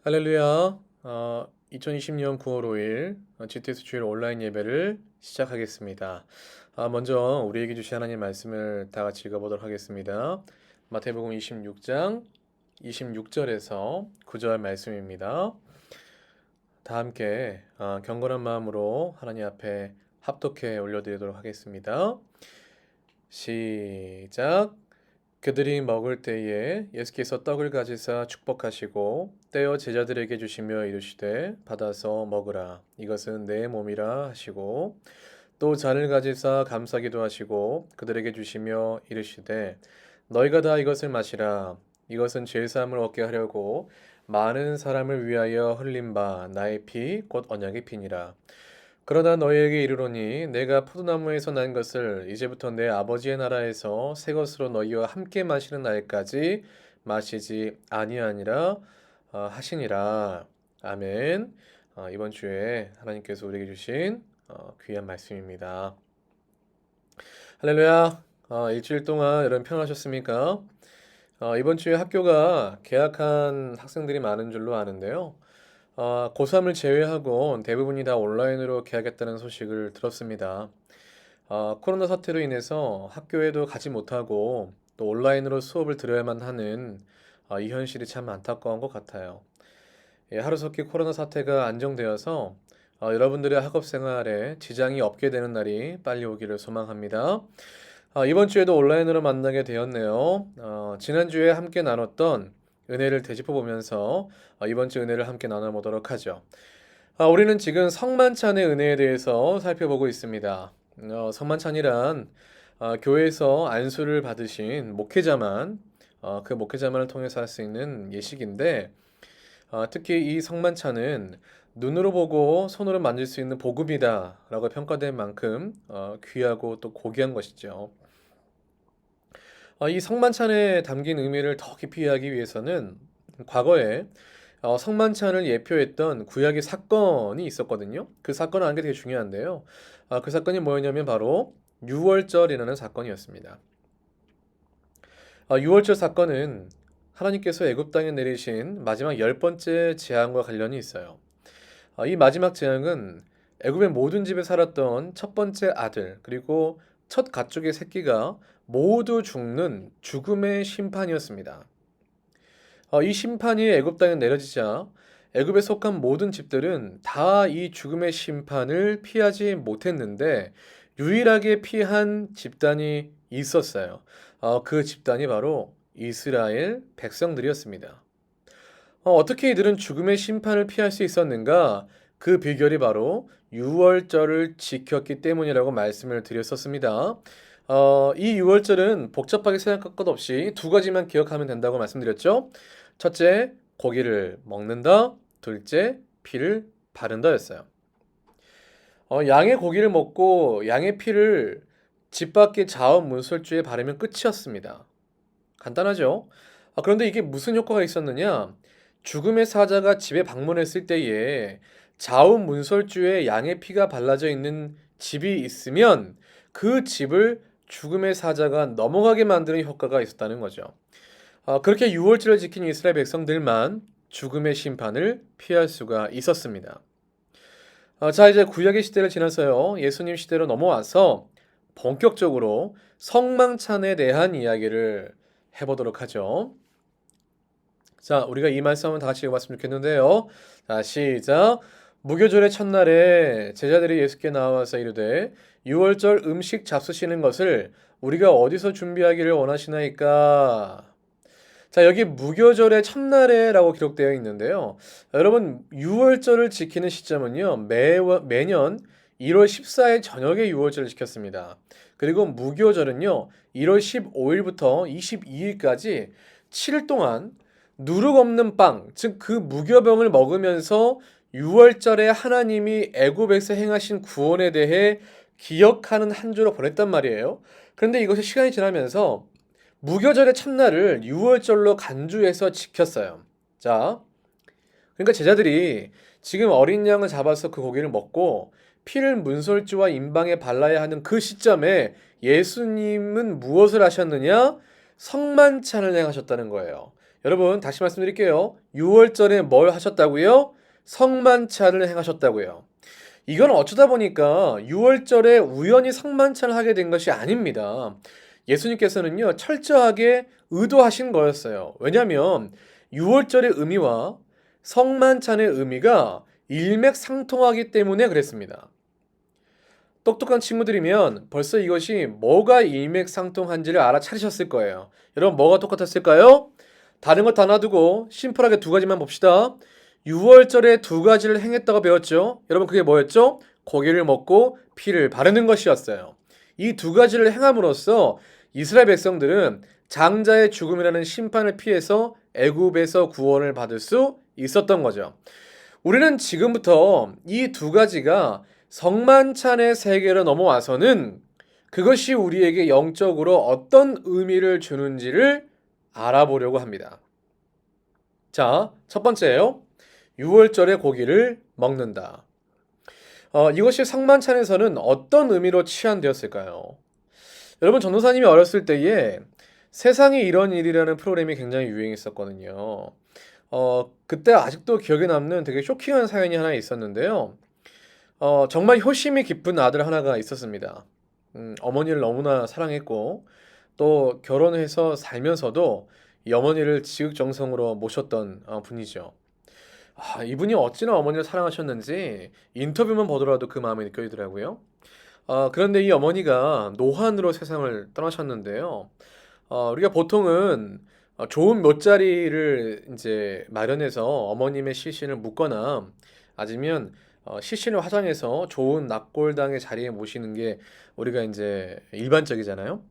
할렐루야. 2020년 9월 5일 GTS 주일 온라인 예배를 시작하겠습니다. 먼저 우리에게 주신 하나님 말씀을 다 같이 읽어보도록 하겠습니다. 마태복음 26장 26절에서 9절 말씀입니다. 다 함께 경건한 마음으로 하나님 앞에 합독해 올려드리도록 하겠습니다. 시작. 그들이 먹을 때에 예수께서 떡을 가지사 축복하시고 떼어 제자들에게 주시며 이르시되 받아서 먹으라 이것은 내 몸이라 하시고 또 잔을 가지사 감사기도 하시고 그들에게 주시며 이르시되 너희가 다 이것을 마시라 이것은 죄사함을 얻게 하려고 많은 사람을 위하여 흘린 바 나의 피 곧 언약의 피니라. 그러나 너희에게 이르노니 내가 포도나무에서 난 것을 이제부터 내 아버지의 나라에서 새 것으로 너희와 함께 마시는 날까지 마시지 아니하니라 하시니라. 아멘. 이번 주에 하나님께서 우리에게 주신 귀한 말씀입니다. 할렐루야. 일주일 동안 여러분 평안하셨습니까? 이번 주에 학교가 개학한 학생들이 많은 줄로 아는데요. 고3을 제외하고 대부분이 다 온라인으로 개학했다는 소식을 들었습니다. 코로나 사태로 인해서 학교에도 가지 못하고 또 온라인으로 수업을 들어야만 하는 이 현실이 참 안타까운 것 같아요. 예, 하루속히 코로나 사태가 안정되어서 여러분들의 학업 생활에 지장이 없게 되는 날이 빨리 오기를 소망합니다. 이번 주에도 온라인으로 만나게 되었네요. 지난주에 함께 나눴던 은혜를 되짚어 보면서 이번 주 은혜를 함께 나눠보도록 하죠. 우리는 지금 성만찬의 은혜에 대해서 살펴보고 있습니다. 성만찬이란 교회에서 안수를 받으신 목회자만 그 목회자만을 통해서 할 수 있는 예식인데 특히 이 성만찬은 눈으로 보고 손으로 만질 수 있는 복음이다 라고 평가된 만큼 귀하고 또 고귀한 것이죠. 이 성만찬에 담긴 의미를 더 깊이 이해하기 위해서는 과거에 성만찬을 예표했던 구약의 사건이 있었거든요. 그 사건을 아는 게 되게 중요한데요. 그 사건이 뭐였냐면 바로 유월절이라는 사건이었습니다. 유월절 사건은 하나님께서 애굽 땅에 내리신 마지막 10번째 재앙과 관련이 있어요. 이 마지막 재앙은 애굽의 모든 집에 살았던 첫 번째 아들 그리고 첫 가축의 새끼가 모두 죽는 죽음의 심판이었습니다. 이 심판이 애굽 땅에 내려지자 애굽에 속한 모든 집들은 다 이 죽음의 심판을 피하지 못했는데 유일하게 피한 집단이 있었어요. 그 집단이 바로 이스라엘 백성들이었습니다. 어떻게 이들은 죽음의 심판을 피할 수 있었는가? 그 비결이 바로 유월절을 지켰기 때문이라고 말씀을 드렸었습니다. 이 유월절은 복잡하게 생각할 것 없이 두 가지만 기억하면 된다고 말씀드렸죠. 첫째, 고기를 먹는다. 둘째, 피를 바른다였어요. 양의 고기를 먹고 양의 피를 집 밖의 자원 문설주에 바르면 끝이었습니다. 간단하죠? 그런데 이게 무슨 효과가 있었느냐? 죽음의 사자가 집에 방문했을 때에 자원문설주에 양의 피가 발라져 있는 집이 있으면 그 집을 죽음의 사자가 넘어가게 만드는 효과가 있었다는 거죠. 그렇게 유월절을 지킨 이스라엘 백성들만 죽음의 심판을 피할 수가 있었습니다. 자, 이제 구약의 시대를 지나서요. 예수님 시대로 넘어와서 본격적으로 성망찬에 대한 이야기를 해보도록 하죠. 자, 우리가 이 말씀을 다 같이 읽어봤으면 좋겠는데요. 자, 시작. 무교절의 첫날에 제자들이 예수께 나와서 이르되 유월절 음식 잡수시는 것을 우리가 어디서 준비하기를 원하시나이까? 자, 여기 무교절의 첫날에라고 기록되어 있는데요. 여러분, 유월절을 지키는 시점은요. 매년 1월 14일 저녁에 유월절을 지켰습니다. 그리고 무교절은요. 1월 15일부터 22일까지 7일 동안 누룩 없는 빵, 즉 그 무교병을 먹으면서 유월절에 하나님이 애굽에서 행하신 구원에 대해 기억하는 한 주로 보냈단 말이에요. 그런데 이것이 시간이 지나면서 무교절의 첫날을 유월절로 간주해서 지켰어요. 자, 그러니까 제자들이 지금 어린 양을 잡아서 그 고기를 먹고 피를 문설주와 임방에 발라야 하는 그 시점에 예수님은 무엇을 하셨느냐? 성만찬을 행하셨다는 거예요. 여러분 다시 말씀드릴게요. 6월절에 뭘 하셨다고요? 성만찬을 행하셨다고요. 이건 어쩌다 보니까 6월절에 우연히 성만찬을 하게 된 것이 아닙니다. 예수님께서는요, 철저하게 의도하신 거였어요. 왜냐하면 6월절의 의미와 성만찬의 의미가 일맥상통하기 때문에 그랬습니다. 똑똑한 친구들이면 벌써 이것이 뭐가 일맥상통한지를 알아차리셨을 거예요. 여러분 뭐가 똑같았을까요? 다른 것 다 놔두고 심플하게 두 가지만 봅시다. 6월절에 두 가지를 행했다고 배웠죠. 여러분 그게 뭐였죠? 고기를 먹고 피를 바르는 것이었어요. 이 두 가지를 행함으로써 이스라엘 백성들은 장자의 죽음이라는 심판을 피해서 애굽에서 구원을 받을 수 있었던 거죠. 우리는 지금부터 이 두 가지가 성만찬의 세계로 넘어와서는 그것이 우리에게 영적으로 어떤 의미를 주는지를 알아보려고 합니다. 자, 첫 번째예요. 6월절에 고기를 먹는다. 이것이 성만찬에서는 어떤 의미로 치환되었을까요? 여러분, 전도사님이 어렸을 때에 세상에 이런 일이라는 프로그램이 굉장히 유행했었거든요. 그때 아직도 기억에 남는 되게 쇼킹한 사연이 하나 있었는데요. 정말 효심이 깊은 아들 하나가 있었습니다. 어머니를 너무나 사랑했고, 또 결혼해서 살면서도 이 어머니를 지극정성으로 모셨던 분이죠. 이분이 어찌나 어머니를 사랑하셨는지 인터뷰만 보더라도 그 마음이 느껴지더라고요. 그런데 이 어머니가 노환으로 세상을 떠나셨는데요. 우리가 보통은 좋은 묫자리를 이제 마련해서 어머님의 시신을 묻거나 아니면 시신을 화장해서 좋은 낙골당의 자리에 모시는 게 우리가 이제 일반적이잖아요.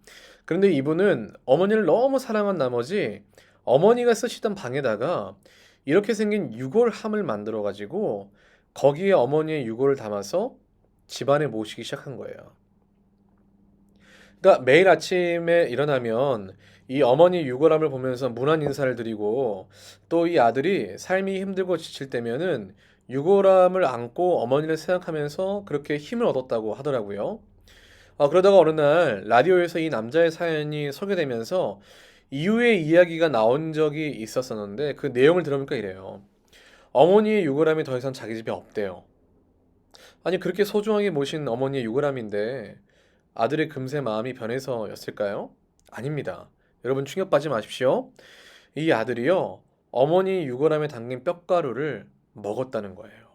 그런데 이분은 어머니를 너무 사랑한 나머지 어머니가 쓰시던 방에다가 이렇게 생긴 유골함을 만들어 가지고 거기에 어머니의 유골을 담아서 집안에 모시기 시작한 거예요. 그러니까 매일 아침에 일어나면 이 어머니 유골함을 보면서 문안 인사를 드리고 또 이 아들이 삶이 힘들고 지칠 때면은 유골함을 안고 어머니를 생각하면서 그렇게 힘을 얻었다고 하더라고요. 그러다가 어느 날 라디오에서 이 남자의 사연이 소개되면서 이후의 이야기가 나온 적이 있었었는데 그 내용을 들어보니까 이래요. 어머니의 유골함이 더 이상 자기 집에 없대요. 아니 그렇게 소중하게 모신 어머니의 유골함인데 아들의 금세 마음이 변해서였을까요? 아닙니다. 여러분 충격받지 마십시오. 이 아들이요 어머니 유골함에 담긴 뼈가루를 먹었다는 거예요.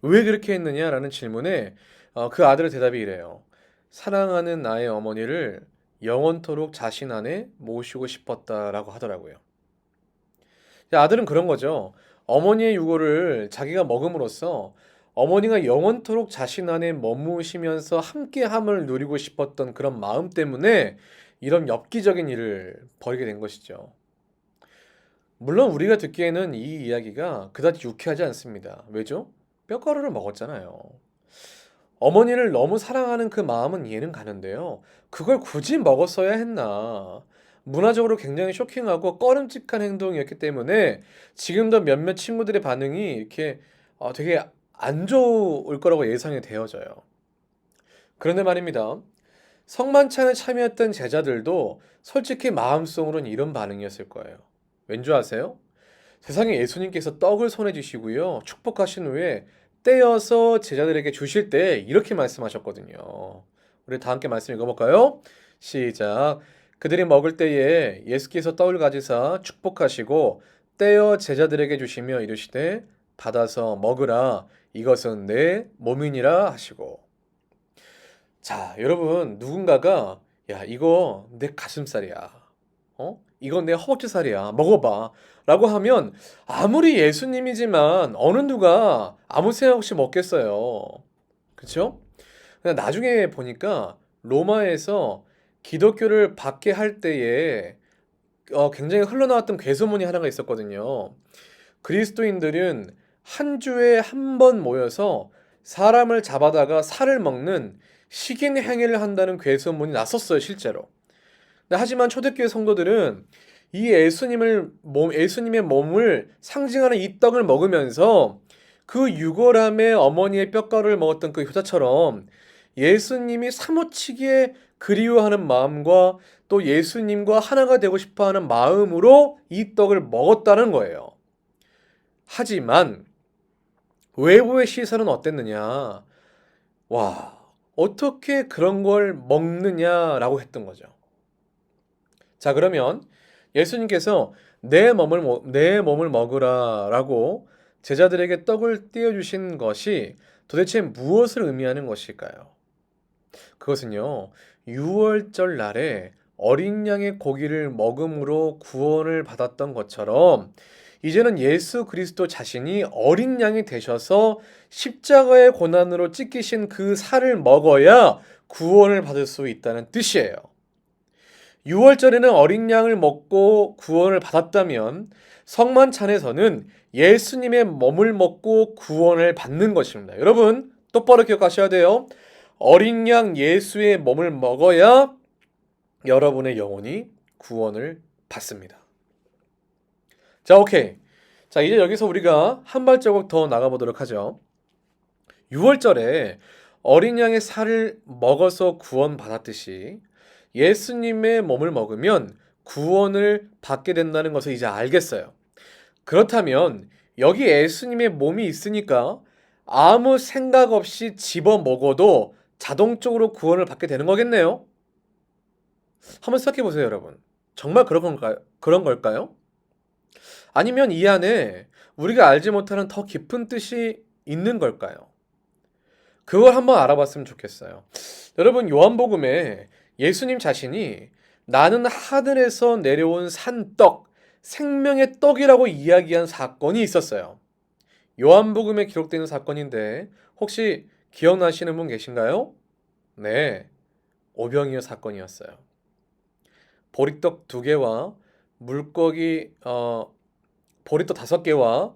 왜 그렇게 했느냐라는 질문에 그 아들의 대답이 이래요. 사랑하는 나의 어머니를 영원토록 자신 안에 모시고 싶었다라고 하더라고요. 아들은 그런 거죠. 어머니의 유골을 자기가 먹음으로써 어머니가 영원토록 자신 안에 머무시면서 함께함을 누리고 싶었던 그런 마음 때문에 이런 엽기적인 일을 벌이게 된 것이죠. 물론 우리가 듣기에는 이 이야기가 그다지 유쾌하지 않습니다. 왜죠? 뼈가루를 먹었잖아요. 어머니를 너무 사랑하는 그 마음은 이해는 가는데요. 그걸 굳이 먹었어야 했나? 문화적으로 굉장히 쇼킹하고 꺼림칙한 행동이었기 때문에 지금도 몇몇 친구들의 반응이 이렇게 되게 안 좋을 거라고 예상이 되어져요. 그런데 말입니다. 성만찬에 참여했던 제자들도 솔직히 마음속으로는 이런 반응이었을 거예요. 왠지 아세요? 세상에 예수님께서 떡을 손에 쥐시고요. 축복하신 후에 떼어서 제자들에게 주실 때 이렇게 말씀하셨거든요. 우리 다 함께 말씀 읽어볼까요? 시작. 그들이 먹을 때에 예수께서 떡을 가지사 축복하시고 떼어 제자들에게 주시며 이르시되 받아서 먹으라 이것은 내 몸이니라 하시고. 자, 여러분 누군가가 야 이거 내 가슴살이야. 이건 내 허벅지살이야. 먹어봐. 라고 하면 아무리 예수님이지만 어느 누가 아무 생각 없이 먹겠어요. 그쵸? 근데 나중에 보니까 로마에서 기독교를 받게 할 때에 굉장히 흘러나왔던 괴소문이 하나가 있었거든요. 그리스도인들은 한 주에 한 번 모여서 사람을 잡아다가 살을 먹는 식인 행위를 한다는 괴소문이 났었어요, 실제로. 하지만 초대교회 성도들은 이 예수님의 몸을 상징하는 이 떡을 먹으면서 그 유골함에 어머니의 뼈가루를 먹었던 그 효자처럼 예수님이 사무치게 그리워하는 마음과 또 예수님과 하나가 되고 싶어하는 마음으로 이 떡을 먹었다는 거예요. 하지만 외부의 시선은 어땠느냐? 와, 어떻게 그런 걸 먹느냐라고 했던 거죠. 자, 그러면 예수님께서 내 몸을 먹으라라고 제자들에게 떡을 띄워주신 것이 도대체 무엇을 의미하는 것일까요? 그것은요, 유월절 날에 어린 양의 고기를 먹음으로 구원을 받았던 것처럼 이제는 예수 그리스도 자신이 어린 양이 되셔서 십자가의 고난으로 찢기신 그 살을 먹어야 구원을 받을 수 있다는 뜻이에요. 유월절에는 어린 양을 먹고 구원을 받았다면 성만찬에서는 예수님의 몸을 먹고 구원을 받는 것입니다. 여러분, 똑바로 기억하셔야 돼요. 어린 양 예수의 몸을 먹어야 여러분의 영혼이 구원을 받습니다. 자, 오케이. 자, 이제 여기서 우리가 한 발자국 더 나가보도록 하죠. 6월절에 어린 양의 살을 먹어서 구원받았듯이 예수님의 몸을 먹으면 구원을 받게 된다는 것을 이제 알겠어요. 그렇다면 여기 예수님의 몸이 있으니까 아무 생각 없이 집어 먹어도 자동적으로 구원을 받게 되는 거겠네요. 한번 생각해 보세요, 여러분. 정말 그런 걸까요? 아니면 이 안에 우리가 알지 못하는 더 깊은 뜻이 있는 걸까요? 그걸 한번 알아봤으면 좋겠어요. 여러분, 요한복음에 예수님 자신이 나는 하늘에서 내려온 산떡, 생명의 떡이라고 이야기한 사건이 있었어요. 요한복음에 기록되는 사건인데 혹시 기억나시는 분 계신가요? 네, 오병이어 사건이었어요. 보리떡 2개와 물고기 보리떡 5개와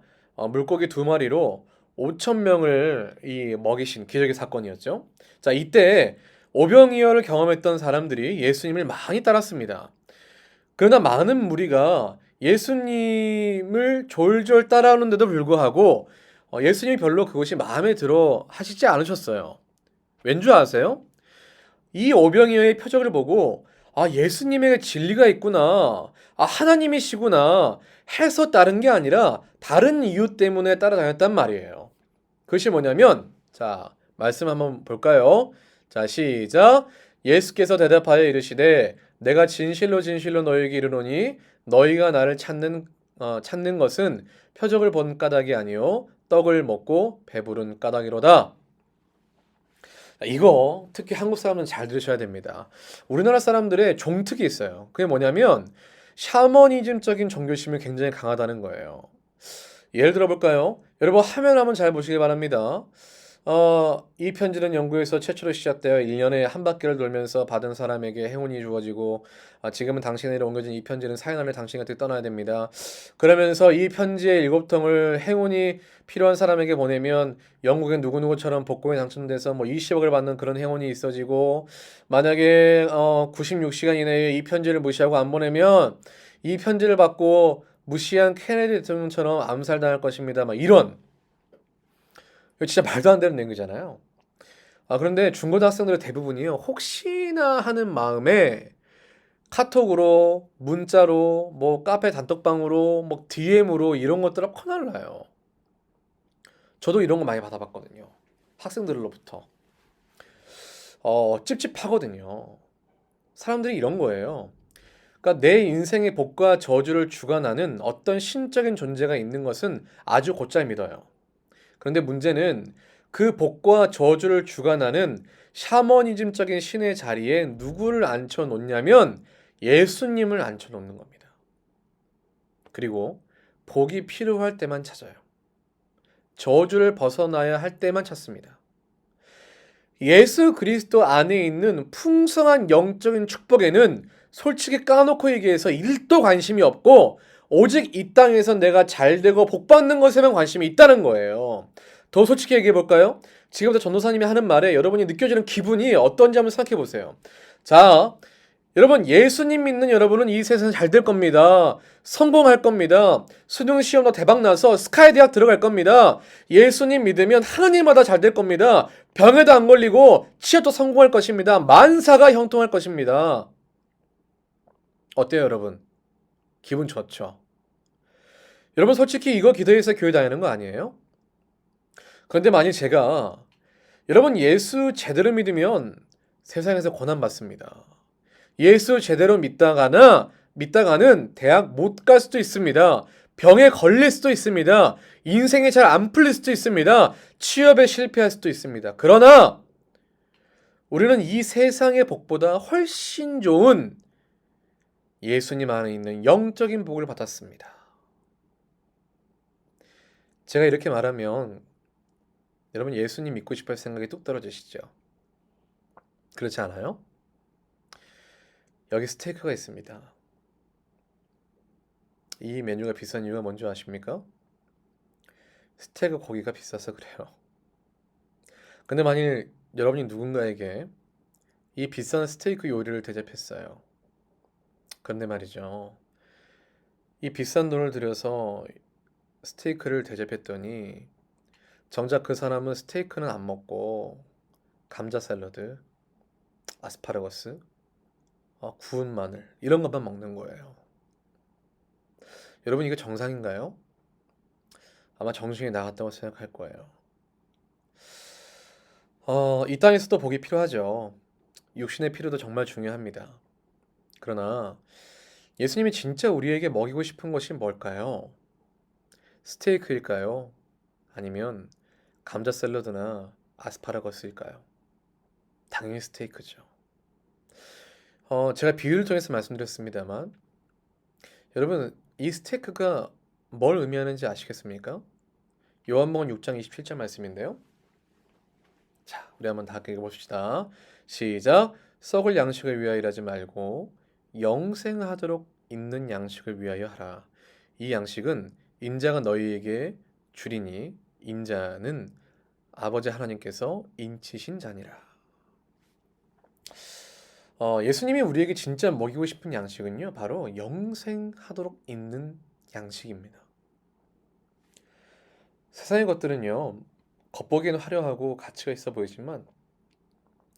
물고기 2마리로 5,000명을 먹이신 기적의 사건이었죠. 자, 이때 오병이어를 경험했던 사람들이 예수님을 많이 따랐습니다. 그러나 많은 무리가 예수님을 졸졸 따라오는데도 불구하고 예수님이 별로 그것이 마음에 들어 하시지 않으셨어요. 왠 줄 아세요? 이 오병이어의 표적을 보고 예수님에게 진리가 있구나, 하나님이시구나 해서 따른 게 아니라 다른 이유 때문에 따라다녔단 말이에요. 그것이 뭐냐면, 자, 말씀 한번 볼까요? 자, 시작. 예수께서 대답하여 이르시되 내가 진실로 진실로 너희에게 이르노니 너희가 나를 찾는 것은 표적을 본 까닭이 아니요 떡을 먹고 배부른 까닭이로다. 이거 특히 한국 사람은 잘 들으셔야 됩니다. 우리나라 사람들의 종특이 있어요. 그게 뭐냐면 샤머니즘적인 종교심이 굉장히 강하다는 거예요. 예를 들어 볼까요? 여러분, 화면 한번 잘 보시기 바랍니다. 이 편지는 영국에서 최초로 시작되어 1년에 한 바퀴를 돌면서 받은 사람에게 행운이 주어지고 지금은 당신에게 옮겨진 이 편지는 사연하는 당신 곁에 떠나야 됩니다. 그러면서 이 편지의 7통을 행운이 필요한 사람에게 보내면 영국의 누구누구처럼 복권에 당첨돼서 20억을 받는 그런 행운이 있어지고, 만약에 96시간 이내에 이 편지를 무시하고 안 보내면 이 편지를 받고 무시한 케네디 대통령처럼 암살당할 것입니다. 이런, 이거 진짜 말도 안 되는 내용이잖아요. 그런데 중고등학생들의 대부분이요, 혹시나 하는 마음에 카톡으로, 문자로, 카페 단톡방으로, DM으로 이런 것들을 퍼날라요. 저도 이런 거 많이 받아봤거든요. 학생들로부터. 찝찝하거든요. 사람들이 이런 거예요. 그러니까 내 인생의 복과 저주를 주관하는 어떤 신적인 존재가 있는 것은 아주 곧잘 믿어요. 그런데 문제는 그 복과 저주를 주관하는 샤머니즘적인 신의 자리에 누구를 앉혀놓냐면 예수님을 앉혀놓는 겁니다. 그리고 복이 필요할 때만 찾아요. 저주를 벗어나야 할 때만 찾습니다. 예수 그리스도 안에 있는 풍성한 영적인 축복에는 솔직히 까놓고 얘기해서 1도 관심이 없고 오직 이 땅에서 내가 잘되고 복받는 것에만 관심이 있다는 거예요. 더 솔직히 얘기해 볼까요? 지금부터 전도사님이 하는 말에 여러분이 느껴지는 기분이 어떤지 한번 생각해 보세요. 자, 여러분, 예수님 믿는 여러분은 이 세상에 잘 될 겁니다. 성공할 겁니다. 수능 시험도 대박 나서 스카이 대학 들어갈 겁니다. 예수님 믿으면 하나님마다 잘 될 겁니다. 병에도 안 걸리고 취업도 성공할 것입니다. 만사가 형통할 것입니다. 어때요, 여러분? 기분 좋죠? 여러분 솔직히 이거 기도해서 교회 다니는 거 아니에요? 그런데 만약 제가 여러분 예수 제대로 믿으면 세상에서 고난 받습니다. 예수 제대로 믿다가는 대학 못 갈 수도 있습니다. 병에 걸릴 수도 있습니다. 인생이 잘 안 풀릴 수도 있습니다. 취업에 실패할 수도 있습니다. 그러나 우리는 이 세상의 복보다 훨씬 좋은 예수님 안에 있는 영적인 복을 받았습니다. 제가 이렇게 말하면 여러분 예수님 믿고 싶어 할 생각이 뚝 떨어지시죠? 그렇지 않아요? 여기 스테이크가 있습니다. 이 메뉴가 비싼 이유가 뭔지 아십니까? 스테이크 고기가 비싸서 그래요. 근데 만일 여러분이 누군가에게 이 비싼 스테이크 요리를 대접했어요. 그런데 말이죠. 이 비싼 돈을 들여서 스테이크를 대접했더니 정작 그 사람은 스테이크는 안 먹고 감자 샐러드, 아스파라거스, 구운 마늘 이런 것만 먹는 거예요. 여러분 이게 정상인가요? 아마 정신이 나갔다고 생각할 거예요. 이 땅에서도 복이 필요하죠. 육신의 필요도 정말 중요합니다. 그러나 예수님이 진짜 우리에게 먹이고 싶은 것이 뭘까요? 스테이크일까요? 아니면 감자 샐러드나 아스파라거스일까요? 당연히 스테이크죠. 제가 비유를 통해서 말씀드렸습니다만 여러분 이 스테이크가 뭘 의미하는지 아시겠습니까? 요한복음 6장 27절 말씀인데요. 자, 우리 한번 다 읽어봅시다. 시작. 썩을 양식을 위하여 일하지 말고 영생하도록 있는 양식을 위하여 하라. 이 양식은 인자가 너희에게 주리니 인자는 아버지 하나님께서 인치신 자니라. 예수님이 우리에게 진짜 먹이고 싶은 양식은요, 바로 영생하도록 있는 양식입니다. 세상의 것들은요, 겉보기에는 화려하고 가치가 있어 보이지만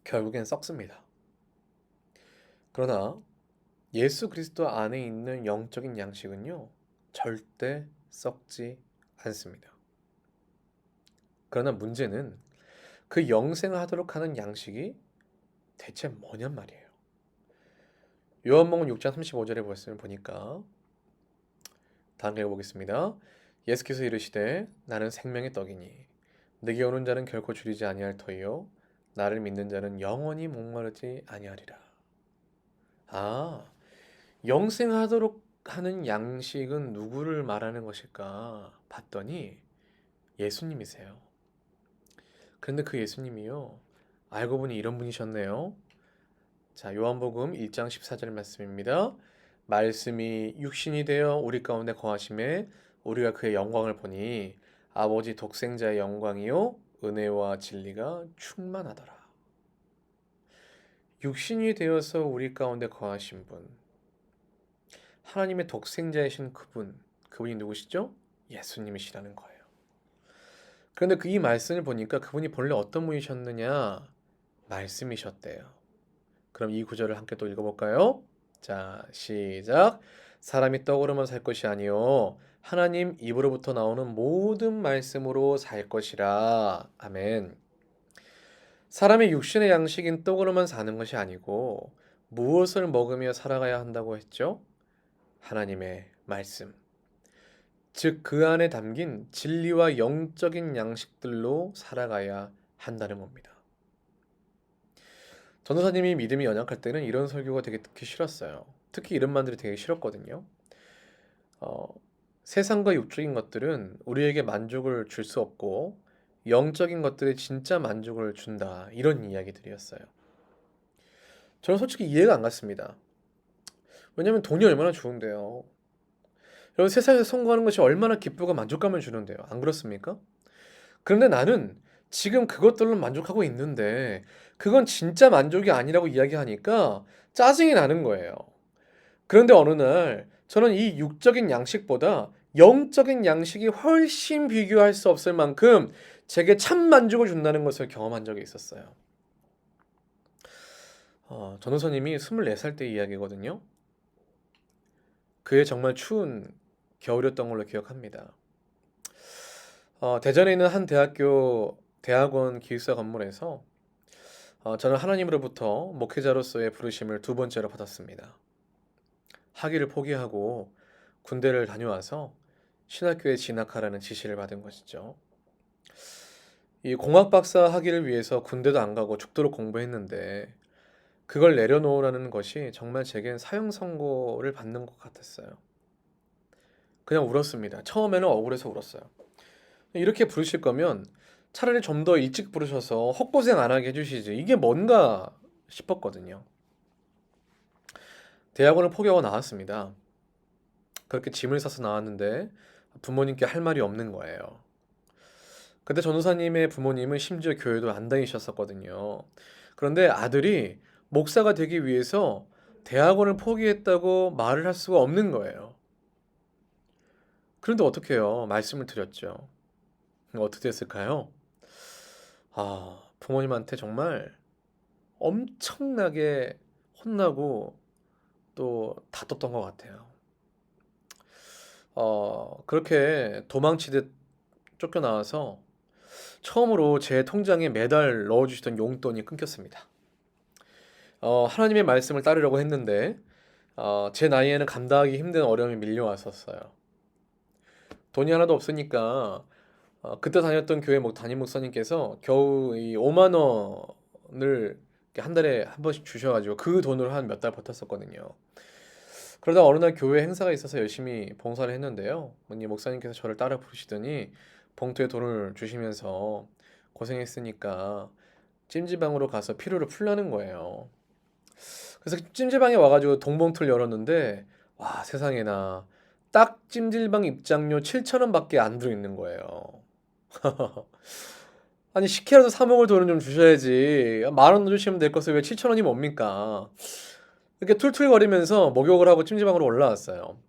결국엔 썩습니다. 그러나 예수 그리스도 안에 있는 영적인 양식은요, 절대 썩지 않습니다. 그러나 문제는 그 영생하도록 하는 양식이 대체 뭐냔 말이에요. 요한복음 6장 35절에 보니까 다음 읽어보겠습니다. 예수께서 이르시되 나는 생명의 떡이니 내게 오는 자는 결코 줄이지 아니할 터이요 나를 믿는 자는 영원히 목마르지 아니하리라. 영생하도록 하는 양식은 누구를 말하는 것일까 봤더니 예수님이세요. 그런데 그 예수님이요, 알고 보니 이런 분이셨네요. 자, 요한복음 1장 14절 말씀입니다. 말씀이 육신이 되어 우리 가운데 거하심에 우리가 그의 영광을 보니 아버지 독생자의 영광이요 은혜와 진리가 충만하더라. 육신이 되어서 우리 가운데 거하신 분, 하나님의 독생자이신 그분이 누구시죠? 예수님이시라는 거예요. 그런데 이 말씀을 보니까 그분이 본래 어떤 분이셨느냐? 말씀이셨대요. 그럼 이 구절을 함께 또 읽어볼까요? 자, 시작. 사람이 떡으로만 살 것이 아니요 하나님 입으로부터 나오는 모든 말씀으로 살 것이라. 아멘. 사람의 육신의 양식인 떡으로만 사는 것이 아니고 무엇을 먹으며 살아가야 한다고 했죠? 하나님의 말씀. 즉 그 안에 담긴 진리와 영적인 양식들로 살아가야 한다는 겁니다. 전도사님이 믿음이 연약할 때는 이런 설교가 되게 듣기 싫었어요. 특히 이런 말들이 되게 싫었거든요. 어, 세상과 육적인 것들은 우리에게 만족을 줄 수 없고 영적인 것들이 진짜 만족을 준다. 이런 이야기들이었어요. 저는 솔직히 이해가 안 갔습니다. 왜냐면 돈이 얼마나 좋은데요. 여러분 세상에서 성공하는 것이 얼마나 기쁘고 만족감을 주는데요. 안 그렇습니까? 그런데 나는 지금 그것들로 만족하고 있는데 그건 진짜 만족이 아니라고 이야기하니까 짜증이 나는 거예요. 그런데 어느 날 저는 이 육적인 양식보다 영적인 양식이 훨씬 비교할 수 없을 만큼 제게 참 만족을 준다는 것을 경험한 적이 있었어요. 전도사님이 24살 때 이야기거든요. 그해 정말 추운 겨울이었던 걸로 기억합니다. 대전에 있는 한 대학원 기숙사 건물에서 저는 하나님으로부터 목회자로서의 부르심을 두 번째로 받았습니다. 학위를 포기하고 군대를 다녀와서 신학교에 진학하라는 지시를 받은 것이죠. 이 공학 박사 학위를 위해서 군대도 안 가고 죽도록 공부했는데 그걸 내려놓으라는 것이 정말 제겐 사형 선고를 받는 것 같았어요. 그냥 울었습니다. 처음에는 억울해서 울었어요. 이렇게 부르실 거면 차라리 좀 더 일찍 부르셔서 헛고생 안 하게 해주시지. 이게 뭔가 싶었거든요. 대학원을 포기하고 나왔습니다. 그렇게 짐을 싸서 나왔는데 부모님께 할 말이 없는 거예요. 그때 전도사님의 부모님은 심지어 교회도 안 다니셨었거든요. 그런데 아들이 목사가 되기 위해서 대학원을 포기했다고 말을 할 수가 없는 거예요. 그런데 어떻게 해요? 말씀을 드렸죠. 어떻게 됐을까요? 부모님한테 정말 엄청나게 혼나고 또 다퉜던 것 같아요. 그렇게 도망치듯 쫓겨나와서 처음으로 제 통장에 매달 넣어주시던 용돈이 끊겼습니다. 하나님의 말씀을 따르려고 했는데 제 나이에는 감당하기 힘든 어려움이 밀려왔었어요. 돈이 하나도 없으니까 그때 다녔던 교회 담임 목사님께서 겨우 이 5만 원을 이렇게 한 달에 한 번씩 주셔가지고 그 돈으로 한 몇 달 버텼었거든요. 그러다 어느 날 교회 행사가 있어서 열심히 봉사를 했는데요. 이 목사님께서 저를 따라 부르시더니 봉투에 돈을 주시면서 고생했으니까 찜질방으로 가서 피로를 풀라는 거예요. 그래서 찜질방에 와가지고 돈봉투를 열었는데 와 세상에나 딱 찜질방 입장료 7천 원밖에 안 들어있는 거예요. 아니 식혜라도 사 먹을 돈은 좀 주셔야지. 만 원 주시면 될 것을 왜 7천 원이 뭡니까? 이렇게 툴툴거리면서 목욕을 하고 찜질방으로 올라왔어요.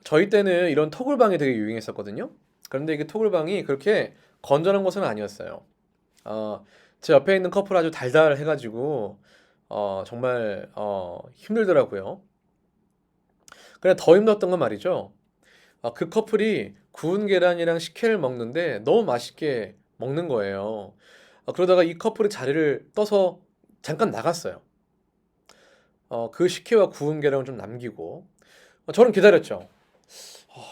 저희 때는 이런 토굴방이 되게 유행했었거든요. 그런데 이게 토굴방이 그렇게 건전한 곳은 아니었어요. 제 옆에 있는 커플 아주 달달해가지고 정말 힘들더라고요. 그래 더 힘들었던 건 말이죠. 그 커플이 구운 계란이랑 식혜를 먹는데 너무 맛있게 먹는 거예요. 그러다가 이 커플이 자리를 떠서 잠깐 나갔어요. 그 식혜와 구운 계란을 좀 남기고 저는 기다렸죠.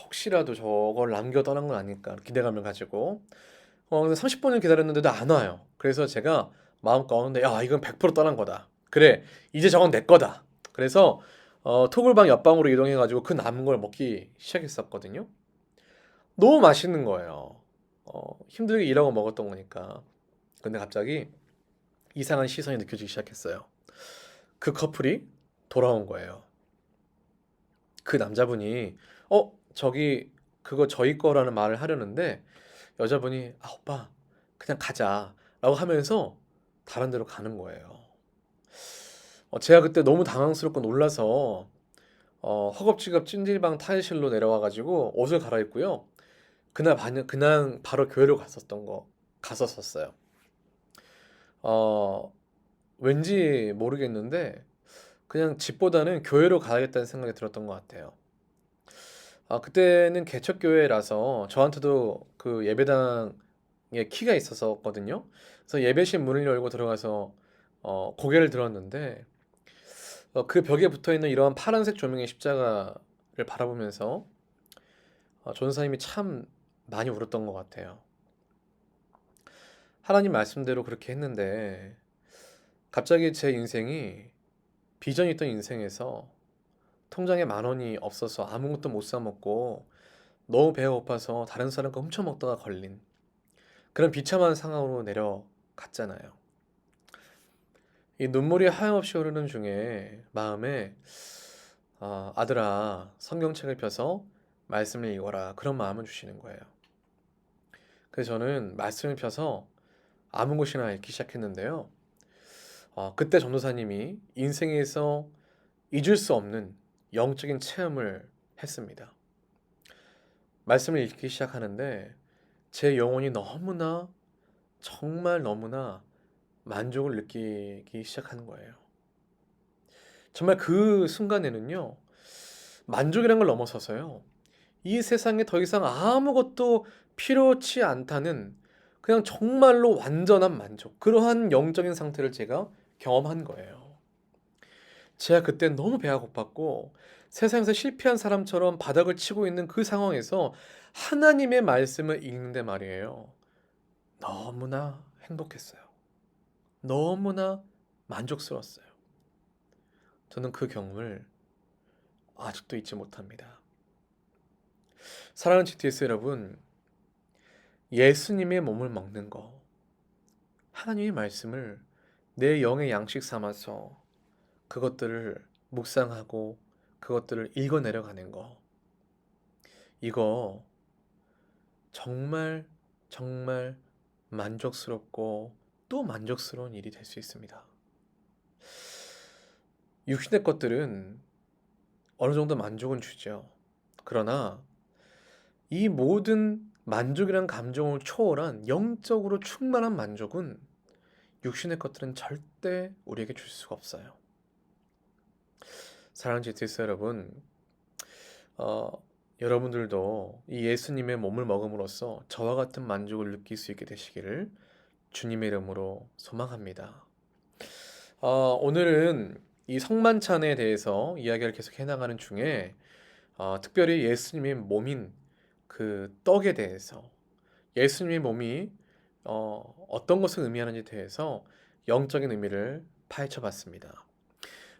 혹시라도 저걸 남겨 떠난 건 아닐까 기대감을 가지고 근데 30분을 기다렸는데도 안 와요. 그래서 제가 마음껏 근데 야 이건 100% 떠난 거다. 그래 이제 저건 내 거다. 그래서 토굴방 옆방으로 이동해가지고 그 남은 걸 먹기 시작했었거든요. 너무 맛있는 거예요. 힘들게 일하고 먹었던 거니까. 근데 갑자기 이상한 시선이 느껴지기 시작했어요. 그 커플이 돌아온 거예요. 그 남자분이 저기 그거 저희 거라는 말을 하려는데 여자분이 오빠 그냥 가자 라고 하면서 다른 데로 가는 거예요. 제가 그때 너무 당황스럽고 놀라서 허겁지겁 찜질방 타일실로 내려와가지고 옷을 갈아입고요. 그냥 바로 교회로 갔었어요. 어, 왠지 모르겠는데 그냥 집보다는 교회로 가야겠다는 생각이 들었던 것 같아요. 그때는 개척교회라서 저한테도 그 예배당에 키가 있었거든요. 그래서 예배실 문을 열고 들어가서 고개를 들었는데 그 벽에 붙어 있는 이러한 파란색 조명의 십자가를 바라보면서 전사님이 참 많이 울었던 것 같아요. 하나님 말씀대로 그렇게 했는데 갑자기 제 인생이 비전 있던 인생에서 통장에 만 원이 없어서 아무것도 못 사 먹고 너무 배가 고파서 다른 사람 거 훔쳐 먹다가 걸린 그런 비참한 상황으로 내려갔잖아요. 이 눈물이 하염없이 흐르는 중에 마음에 아들아 성경책을 펴서 말씀을 읽어라 그런 마음을 주시는 거예요. 그래서 저는 말씀을 펴서 아무 곳이나 읽기 시작했는데요. 그때 전도사님이 인생에서 잊을 수 없는 영적인 체험을 했습니다. 말씀을 읽기 시작하는데 제 영혼이 너무나 정말 너무나 만족을 느끼기 시작하는 거예요. 정말 그 순간에는요. 만족이란 걸 넘어서서요. 이 세상에 더 이상 아무것도 필요치 않다는 그냥 정말로 완전한 만족, 그러한 영적인 상태를 제가 경험한 거예요. 제가 그때 너무 배가 고팠고 세상에서 실패한 사람처럼 바닥을 치고 있는 그 상황에서 하나님의 말씀을 읽는데 말이에요. 너무나 행복했어요. 너무나 만족스러웠어요. 저는 그 경험을 아직도 잊지 못합니다. 사랑하는 GTS 여러분, 예수님의 몸을 먹는 거, 하나님의 말씀을 내 영의 양식 삼아서 그것들을 묵상하고 그것들을 읽어내려가는 거, 이거 정말 정말 만족스럽고 또 만족스러운 일이 될 수 있습니다. 육신의 것들은 어느 정도 만족은 주죠. 그러나 이 모든 만족이란 감정을 초월한 영적으로 충만한 만족은 육신의 것들은 절대 우리에게 줄 수가 없어요. 사랑하는 GTS 여러분, 어, 여러분들도 이 예수님의 몸을 먹음으로써 저와 같은 만족을 느낄 수 있게 되시기를 주님의 이름으로 소망합니다. 오늘은 이 성만찬에 대해서 이야기를 계속 해나가는 중에 특별히 예수님의 몸인 그 떡에 대해서, 예수님의 몸이 어떤 것을 의미하는지에 대해서 영적인 의미를 파헤쳐 봤습니다.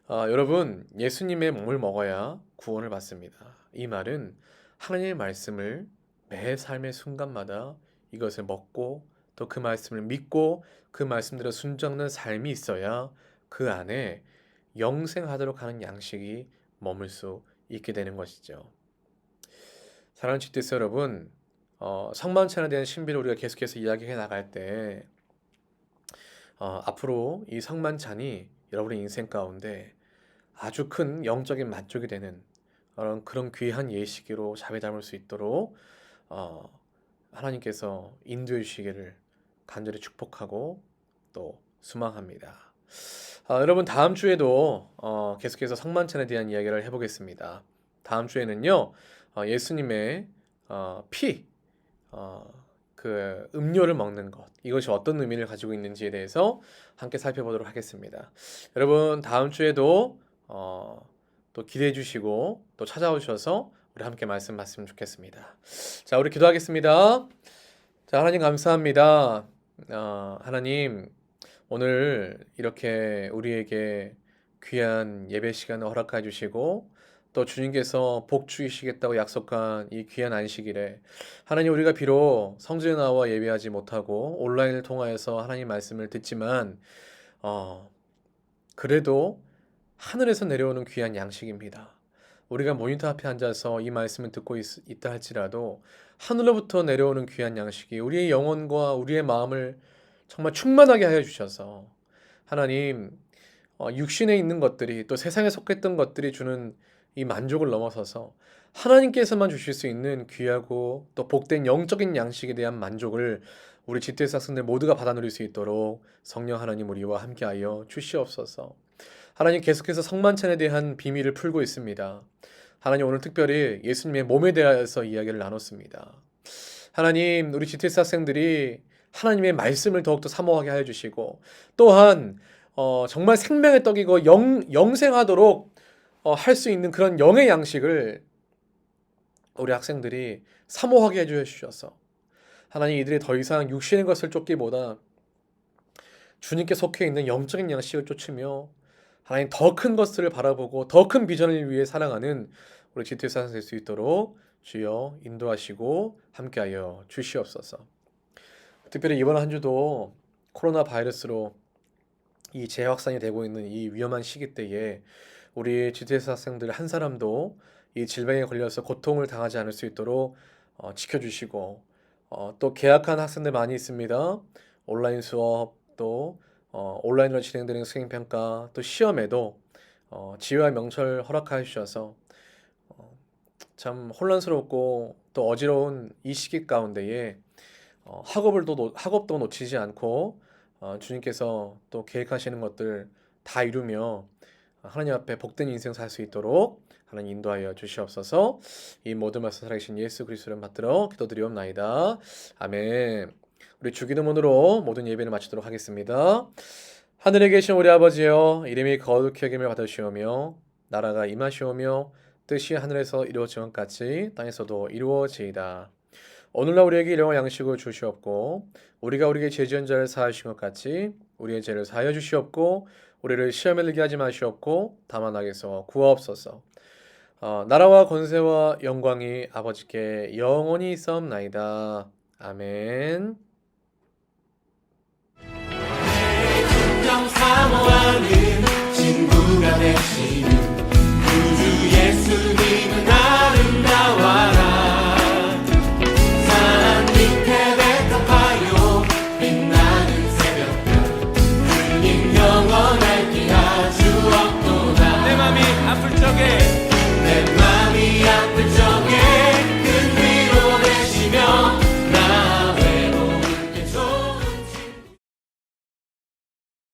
여러분, 예수님의 몸을 먹어야 구원을 받습니다. 이 말은 하나님의 말씀을 매 삶의 순간마다 이것을 먹고 또 그 말씀을 믿고 그 말씀대로 순종하는 삶이 있어야 그 안에 영생하도록 하는 양식이 머물 수 있게 되는 것이죠. 사랑하는 GTS 여러분, 성만찬에 대한 신비를 우리가 계속해서 이야기해 나갈 때 앞으로 이 성만찬이 여러분의 인생 가운데 아주 큰 영적인 만족이 되는 그런 귀한 예식으로 자리 담을 수 있도록 어, 하나님께서 인도해 주시기를 간절히 축복하고 또 소망합니다. 여러분, 다음 주에도 계속해서 성만찬에 대한 이야기를 해보겠습니다. 다음 주에는요, 예수님의 피, 그 음료를 먹는 것, 이것이 어떤 의미를 가지고 있는지에 대해서 함께 살펴보도록 하겠습니다. 여러분, 다음 주에도 또 기대해 주시고 또 찾아오셔서 우리 함께 말씀 받으면 좋겠습니다. 자, 우리 기도하겠습니다. 자, 하나님 감사합니다. 하나님, 오늘 이렇게 우리에게 귀한 예배 시간을 허락해 주시고 또 주님께서 복 주시겠다고 약속한 이 귀한 안식일에 하나님, 우리가 비록 성전에 나와 예배하지 못하고 온라인을 통하여서 하나님 말씀을 듣지만 그래도 하늘에서 내려오는 귀한 양식입니다. 우리가 모니터 앞에 앉아서 이 말씀을 듣고 있다 할지라도 하늘로부터 내려오는 귀한 양식이 우리의 영혼과 우리의 마음을 정말 충만하게 하여 주셔서 하나님, 육신에 있는 것들이 또 세상에 속했던 것들이 주는 이 만족을 넘어서서 하나님께서만 주실 수 있는 귀하고 또 복된 영적인 양식에 대한 만족을 우리 GTS 학생들 모두가 받아 누릴 수 있도록 성령 하나님 우리와 함께하여 주시옵소서. 하나님, 계속해서 성만찬에 대한 비밀을 풀고 있습니다. 하나님, 오늘 특별히 예수님의 몸에 대해서 이야기를 나눴습니다. 하나님, 우리 GTS 학생들이 하나님의 말씀을 더욱더 사모하게 하여 주시고 또한 정말 생명의 떡이고 영생하도록 할 수 있는 그런 영의 양식을 우리 학생들이 사모하게 해 주셔서 하나님, 이들이 더 이상 육신의 것을 쫓기보다 주님께 속해 있는 영적인 양식을 쫓으며 하나님, 더 큰 것을 바라보고 더 큰 비전을 위해 살아가는 우리 GTS 학생 될 수 있도록 주여 인도하시고 함께하여 주시옵소서. 특별히 이번 한 주도 코로나 바이러스로 이 재확산이 되고 있는 이 위험한 시기 때에 우리 GTS 학생들 한 사람도 이 질병에 걸려서 고통을 당하지 않을 수 있도록 지켜주시고 또 개학한 학생들 많이 있습니다. 온라인 수업 또 온라인으로 진행되는 수행평가 또 시험에도 지혜와 명철 허락하여 주셔서 참 혼란스럽고 또 어지러운 이 시기 가운데에 학업도 놓치지 않고 주님께서 또 계획하시는 것들 다 이루며 하나님 앞에 복된 인생 살 수 있도록 하나님 인도하여 주시옵소서. 이 모든 말씀 살아계신 예수 그리스도를 받들어 기도드리옵나이다. 아멘. 우리 주기도문으로 모든 예배를 마치도록 하겠습니다. 하늘에 계신 우리 아버지여, 이름이 거룩히 여김을 받으시오며 나라가 임하시오며 뜻이 하늘에서 이루어진 것 같이 땅에서도 이루어지이다. 오늘날 우리에게 일용할 양식을 주시옵고 우리가 우리에게 죄 지은 자를 사하신 것 같이 우리의 죄를 사하여 주시옵고 우리를 시험에 들게 하지 마시옵고 다만 악에서 구하옵소서. 나라와 권세와 영광이 아버지께 영원히 있사옵나이다. 아멘.